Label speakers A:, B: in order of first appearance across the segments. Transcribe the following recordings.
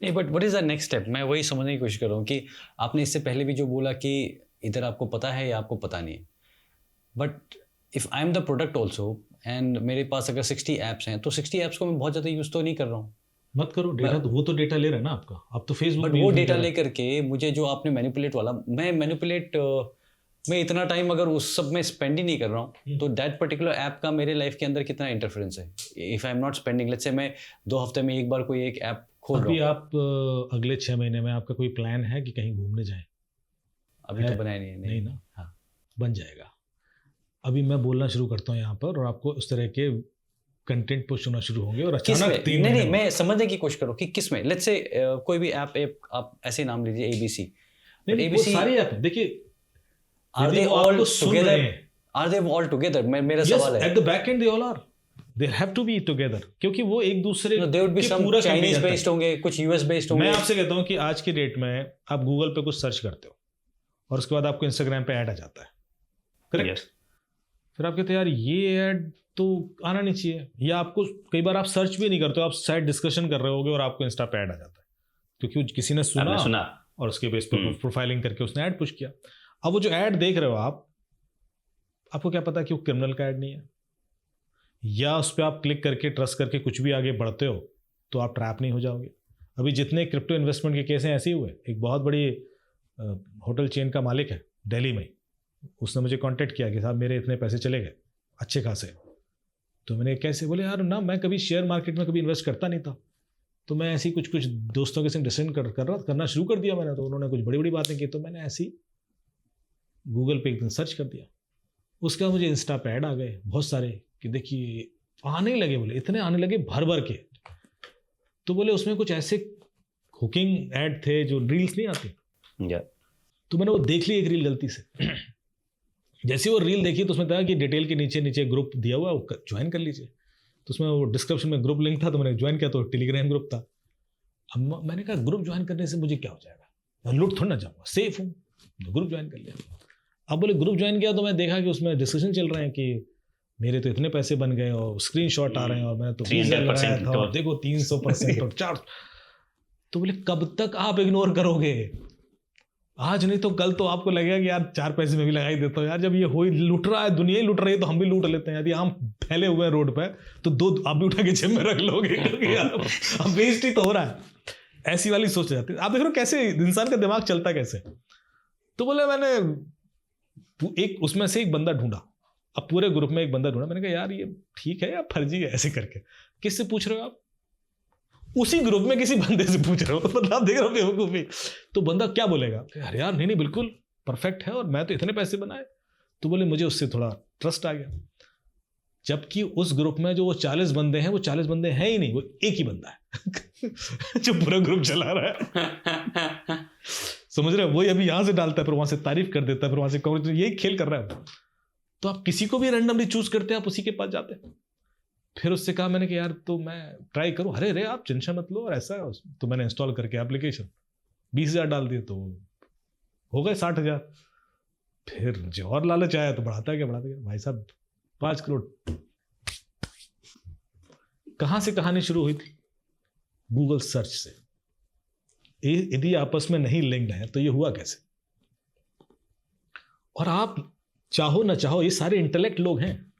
A: नहीं, but what is the next step? मैं वही समझने की कोशिश कर रहा हूँ कि आपने इससे पहले भी जो बोला कि इधर आपको पता है या आपको पता नहीं है। But if I am the product also and मेरे पास अगर 60 ऐप्स हैं, तो 60 ऐप्स को मैं बहुत ज़्यादा यूज़ तो नहीं कर रहा हूँ।
B: मत करो, डेटा तो वो तो डेटा ले रहा है ना आपका, आप तो फेसबुक
A: बट
B: भी
A: वो
B: यूज नहीं
A: डेटा
B: कर रहे।
A: लेकर के मुझे जो आपने मैनिपुलेट वाला, मैं इतना टाइम अगर उस सब में स्पेंड ही नहीं कर रहा हूँ, तो दैट पर्टिकुलर ऐप का मेरे लाइफ के अंदर कितना इंटरफेरेंस है? If I am not spending, let's say मैं 2 हफ्ते में एक बार कोई एक ऐप खोल रहा
B: अभी
A: हूँ।
B: आप अगले 6 महीने में आपका कोई प्लान है कि कहीं घूमने जाएं?
A: अभी
B: है?
A: तो बनाया नहीं है।
B: नहीं ना,
A: हाँ।
B: बन जाएगा। अभी मैं बोलना शुरू करता हूँ यहाँ पर और आपको उस तरह के कंटेंट पुश होना शुरू होंगे और
A: किस
B: अचानक
A: में?
B: 3
A: नहीं,
B: महीने
A: नहीं,
B: में।
A: मैं समझने की कोशिश करूँ कि किस में? लेट्स से कोई भी ऐप आप ऐसे नाम लीजिए एबीसी। बट
B: नहीं, वो
A: एबीसी,
B: सारी ऐप है, देखिए
A: आर
B: यदि
A: दे
B: वो
A: ऑल
B: आपको सुन रहे
A: टुगेदर?
B: हैं।
A: Are they all together? मेरा
B: यस,
A: सवाल है।
B: At the back end they all are, they have to be together, क्योंकि वो एक दूसरे
A: दे वुड बी
B: के
A: सम
B: पूरा
A: चाइनीज
B: कंटीजेंट
A: बेस्ड
B: है।
A: होंगे, कुछ यूएस बेस्ड
B: मैं
A: होंगे।
B: आपसे कहता हूँ कि आज की डेट में आप गूगल पे कुछ सर्च करते हो और उसके बाद आपको इंस्टाग्राम पे ऐड आ जाता है, करेक्ट? फिर आप कहते हैं यार ये ऐड तो आना नहीं चाहिए, या आपको कई बार आप सर्च भी नहीं करते हो, आप शायद डिस्कशन कर रहे होगे और आपको इंस्टा पे ऐड आ जाता है क्योंकि वो किसी ने सुना और उसके बेस पर प्रोफाइलिंग करके उसने ऐड पुश किया। अब वो जो ऐड देख रहे हो आपको क्या पता कि वो क्रिमिनल का ऐड नहीं है, या उस पर आप क्लिक करके ट्रस्ट करके कुछ भी आगे बढ़ते हो तो आप ट्रैप नहीं हो जाओगे। अभी जितने क्रिप्टो इन्वेस्टमेंट के केस हैं ऐसे ही हुए। एक बहुत बड़ी होटल चेन का मालिक है दिल्ली में, उसने मुझे कांटेक्ट किया कि साहब मेरे इतने पैसे चले गए अच्छे खासे। तो मैंने कैसे, बोले यार ना मैं कभी शेयर मार्केट में कभी इन्वेस्ट करता नहीं था, तो मैं ऐसी कुछ दोस्तों के संग डिस्कशन करना शुरू कर दिया मैंने। तो उन्होंने कुछ बड़ी बड़ी बातें की, तो मैंने ऐसी गूगल पे एक दिन सर्च कर दिया, उसके बाद मुझे इंस्टा पे ऐड आ गए बहुत सारे कि देखिए आने लगे, बोले इतने आने लगे भर भर के। तो बोले उसमें कुछ ऐसे हुकिंग ऐड थे जो रील्स नहीं आती। तो मैंने वो देख ली एक रील गलती से। जैसे वो रील देखी तो उसमें था कि डिटेल के नीचे नीचे ग्रुप दिया हुआ है, ज्वाइन कर लीजिए। तो उसमें वो डिस्क्रिप्शन में ग्रुप लिंक था, तो मैंने ज्वाइन किया, तो टेलीग्राम ग्रुप था। अब मैंने कहा ग्रुप ज्वाइन करने से मुझे क्या हो जाएगा, मैं लूट थोड़ा ना जाऊँगा, सेफ हूँ, तो ग्रुप ज्वाइन कर लिया। अब बोले ग्रुप ज्वाइन किया तो मैं देखा कि उसमें डिस्कशन चल रहे हैं कि मेरे तो इतने पैसे बन गए और स्क्रीनशॉट आ रहे हैं और मैंने तो 300% था और देखो 300% और 4। तो बोले कब तक आप इग्नोर करोगे, आज नहीं तो कल तो आपको लगेगा कि यार 4 पैसे में भी लगा ही देता हूँ यार, जब ये हो ही लूट रहा है, दुनिया ही लूट रही है तो हम भी लूट लेते हैं। यदि हम फैले हुए हैं रोड पे तो 2 आप भी उठा के जेब में रख लोगे क्योंकि यार अब बेइज्जती तो हो रहा है। ऐसी वाली सोच जाती है। आप देख रहे हो कैसे इंसान का दिमाग चलता कैसे। तो बोले मैंने एक उसमें से एक बंदा ढूंढा, अब पूरे ग्रुप में एक बंदा ढूंढा। मैंने कहा यार ये ठीक है या फर्जी है, ऐसे करके। किससे पूछ रहे हो आप? उसी ग्रुप में किसी बंदे से पूछ रहे हो, मतलब आप देख रहे हो बेवकूफी। तो बंदा क्या बोलेगा, अरे यार नहीं बिल्कुल परफेक्ट है और मैं तो इतने पैसे बनाए। तो बोले मुझे उससे थोड़ा ट्रस्ट आ गया, जबकि उस ग्रुप में जो वो 40 बंदे हैं वो 40 बंदे हैं ही नहीं, वो एक ही बंदा है जो पूरा ग्रुप चला रहा है। समझ रहे हो? वही अभी यहां से डालता है, फिर वहां से तारीफ कर देता है, फिर वहां से कांग्रेचुलेशन, यही खेल कर रहा है। तो आप किसी को भी रैंडमली चूज करते हैं, आप उसी के पास जाते हैं। फिर उससे कहा मैंने कि यार तो मैं ट्राई करूं। अरे आप टेंशन मत लो, और ऐसा है। तो मैंने इंस्टॉल करके एप्लीकेशन 20,000 डाल दिए तो हो गए 60,000। फिर जो और लालच आया तो बढ़ाता गया भाई साहब 5 करोड़। कहां से कहानी शुरू हुई थी? गूगल सर्च से। यदि आपस में नहीं लिंक्ड है तो ये हुआ कैसे? और आप चाहो ना चाहो ये सारे इंटेलेक्ट लोग हैं,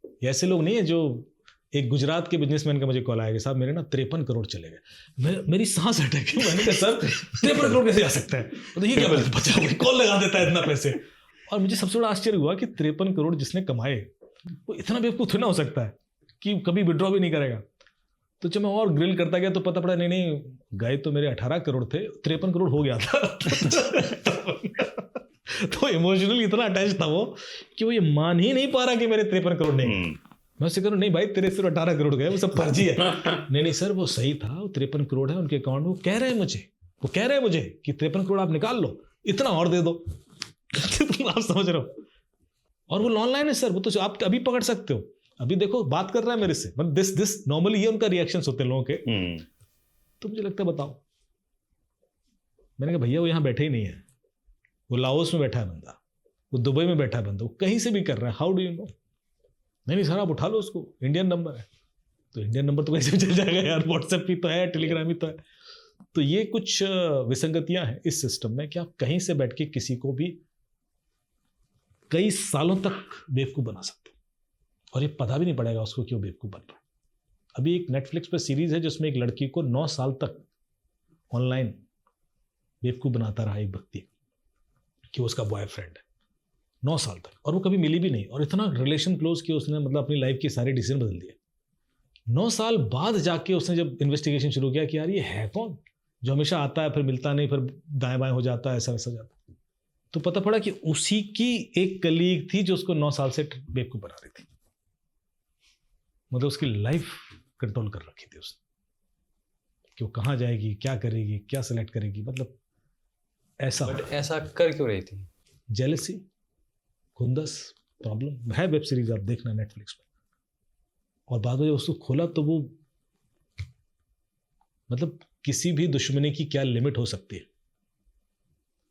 B: ये ऐसे लोग नहीं है। जो एक गुजरात के बिजनेसमैन का मुझे कॉल आया कि साहब मेरे ना 53 करोड़ चले गए। मेरी सांस अटक गई। मैंने कहा सर 53 करोड़ कैसे आ सकता है? तो ये क्या बचा कॉल लगा देता है इतना पैसे। और मुझे सबसे बड़ा आश्चर्य हुआ कि 53 करोड़ जिसने कमाए वो इतना बेवकूफ थोड़ा हो सकता है कि कभी विड्रॉ भी नहीं करेगा। तो जब मैं और ग्रिल करता गया तो पता पड़ा नहीं गए तो मेरे 18 करोड़ थे, 53 करोड़ हो गया था। तो इमोशनली इतना अटैच था वो कि वो ये मान ही नहीं पा रहा कि मेरे 53 करोड़ नहीं। मैं उससे कह रहा नहीं भाई तेरे सिर्फ 18 करोड़ गए, वो सब फर्जी है। नहीं सर वो सही था, वो 53 करोड़ है उनके अकाउंट में। वो कह रहे हैं मुझे कि 53 करोड़ आप निकाल लो, इतना और दे दो। आप समझ रहे हो? और वो ऑनलाइन है सर, वो तो आप अभी पकड़ सकते हो। अभी देखो बात कर रहा है मेरे से, मतलब दिस नॉर्मली ये उनका रिएक्शंस होते हैं लोगों के। तो मुझे लगता है बताओ। मैंने कहा भैया वो यहाँ बैठे ही नहीं है, वो लाओस में बैठा है बंदा, वो दुबई में बैठा है बंदा, वो कहीं से भी कर रहा है। How do you know? नहीं सर आप उठा लो उसको, इंडियन नंबर है। तो इंडियन नंबर तो कैसे चल जाएगा यार, व्हाट्सएप भी तो है, टेलीग्राम भी तो है। तो ये कुछ विसंगतियां हैं इस सिस्टम में कि आप कहीं से बैठ के किसी को भी कई सालों तक बेवकूफ़ बना सकते हो और ये पता भी नहीं पड़ेगा उसको कि वो बेवकूफ़ बन रहा है। अभी एक नेटफ्लिक्स पे सीरीज है जिसमें एक लड़की को 9 साल तक ऑनलाइन बेवकूफ़ बनाता रहा एक व्यक्ति कि वो उसका बॉयफ्रेंड है, 9 साल तक, और वो कभी मिली भी नहीं, और इतना रिलेशन क्लोज किया उसने, मतलब अपनी लाइफ के सारे डिसीजन बदल दिए। 9 साल बाद जाके उसने जब इन्वेस्टिगेशन शुरू किया कि यार ये है कौन जो हमेशा आता है फिर मिलता नहीं, फिर दाएं बाएं हो जाता है, ऐसा वैसा जाता है, तो पता पड़ा कि उसी की एक कलीग थी जो उसको 9 साल से बेवकूफ़ बना रही थी। मतलब उसकी लाइफ कंट्रोल कर रखी थी उसने कि वो कहाँ जाएगी, क्या करेगी, क्या सेलेक्ट करेगी, मतलब ऐसा।
A: बट ऐसा कर क्यों रही थी?
B: जेलसी, खुंदस, प्रॉब्लम है। वेब सीरीज आप देखना नेटफ्लिक्स पे, और बाद में जब उसको खोला तो वो मतलब किसी भी दुश्मनी की क्या लिमिट हो सकती है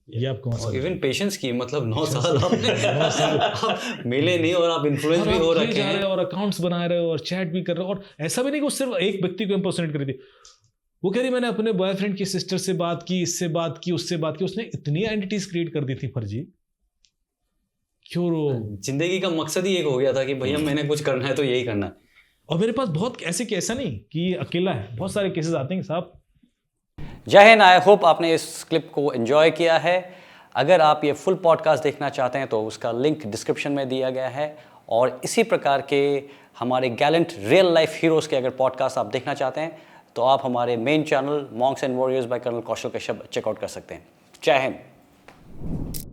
B: ये आपको
A: और इवन पेशेंस की, मतलब 9 साल आपने
B: 9 साल
A: आप मिले नहीं और आप इन्फ्लुएंस भी हो रखे हैं
B: और अकाउंट्स बना रहे हो और चैट भी कर रहे हो, और ऐसा भी नहीं कि वो सिर्फ एक व्यक्ति को इम्पर्सोनेट कर रही थी। वो कह रही मैंने अपने बॉयफ्रेंड की सिस्टर से बात की, इससे बात की, उससे बात की, उसने इतनी आइडेंटिटीज क्रिएट कर दी थी फर्जी। क्यों?
A: जिंदगी का मकसद ही एक हो गया था कि भैया मैंने कुछ करना है तो यही करना है।
B: और मेरे पास बहुत ऐसा नहीं कि ये अकेला है, बहुत सारे केसेस आते हैं साहब।
A: जय हिंद, आई होप आपने इस क्लिप को एंजॉय किया है। अगर आप ये फुल पॉडकास्ट देखना चाहते हैं तो उसका लिंक डिस्क्रिप्शन में दिया गया है, और इसी प्रकार के हमारे गैलेंट रियल लाइफ हीरोज़ के अगर पॉडकास्ट आप देखना चाहते हैं तो आप हमारे main channel Monks and Warriors by Colonel Kaushal Kashyap check out कर सकते हैं। जय हिंद।